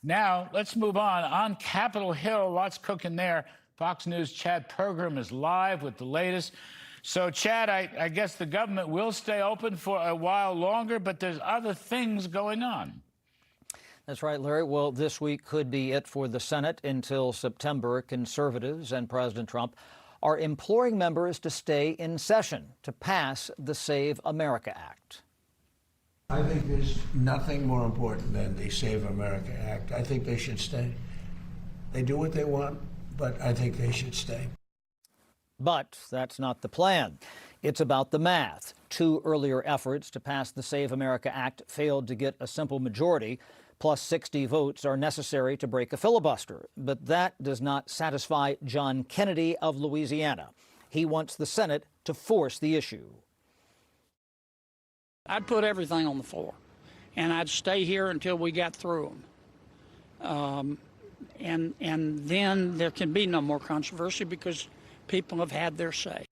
Now, let's move on. On Capitol Hill, lots cooking there. Fox News' Chad Pergram is live with the latest. So, Chad, I guess the government will stay open for a while longer, but there's other things going on. That's right, Larry. Well, this week could be it for the Senate until September. Conservatives and President Trump are imploring members to stay in session to pass the Save America Act. I think there's nothing more important than the Save America Act. I think they should stay. They do what they want, but I think they should stay. But that's not the plan. It's about the math. Two earlier efforts to pass the Save America Act failed to get a simple majority. Plus 60 votes are necessary to break a filibuster. But that does not satisfy John Kennedy of Louisiana. He wants the Senate to force the issue. I'd put everything on the floor, and I'd stay here until we got through them. And then there can be no more controversy because people have had their say.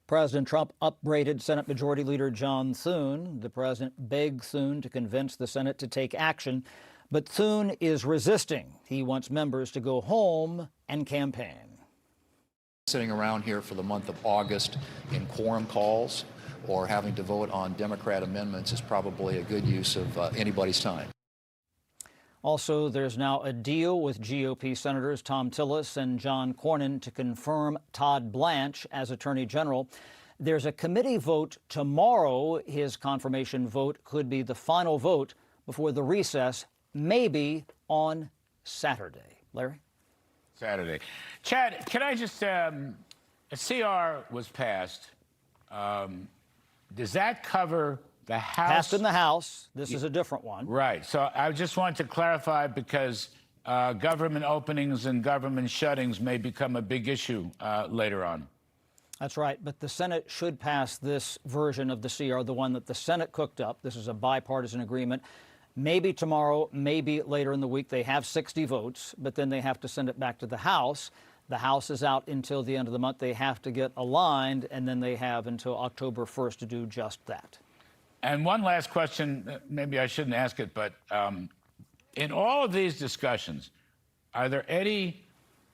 President Trump upbraided Senate Majority Leader John Thune. The president begged Thune to convince the Senate to take action, but Thune is resisting. He wants members to go home and campaign. Sitting around here for the month of August in quorum calls or having to vote on Democrat amendments is probably a good use of anybody's time. Also, there's now a deal with GOP Senators Tom Tillis and John Cornyn to confirm Todd Blanche as Attorney General. There's a committee vote tomorrow. His confirmation vote could be the final vote before the recess, maybe on Saturday. Larry? Saturday. Chad, can I just, a CR was passed. Does that cover the House? Passed in the House. This is a different one. Right. So I just want to clarify because government openings and government shuttings may become a big issue later on. That's right. But the Senate should pass this version of the CR, the one that the Senate cooked up. This is a bipartisan agreement. Maybe tomorrow, maybe later in the week. They have 60 votes, but then they have to send it back to the House. The House is out until the end of the month. They have to get aligned, and then they have until October 1st to do just that. And one last question, maybe I shouldn't ask it, but in all of these discussions, are there any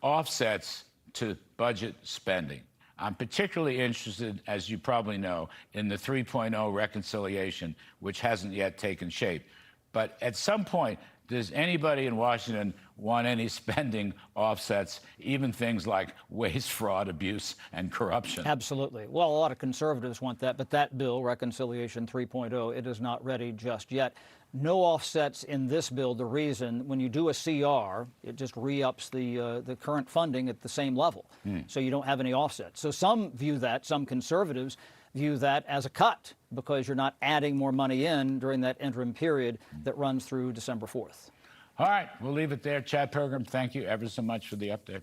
offsets to budget spending? I'm particularly interested, as you probably know, in the 3.0 reconciliation, which hasn't yet taken shape. But at some point, does anybody in Washington want any spending offsets, even things like waste, fraud, abuse, and corruption? Absolutely. Well, a lot of conservatives want that, but that bill, Reconciliation 3.0, it is not ready just yet. No offsets in this bill. The reason, when you do a CR, it just re-ups the current funding at the same level. So you don't have any offsets. So some view that, some conservatives view that as a cut because you're not adding more money in during that interim period that runs through December 4th. All right, we'll leave it there. Chad Pergram, thank you ever so much for the update.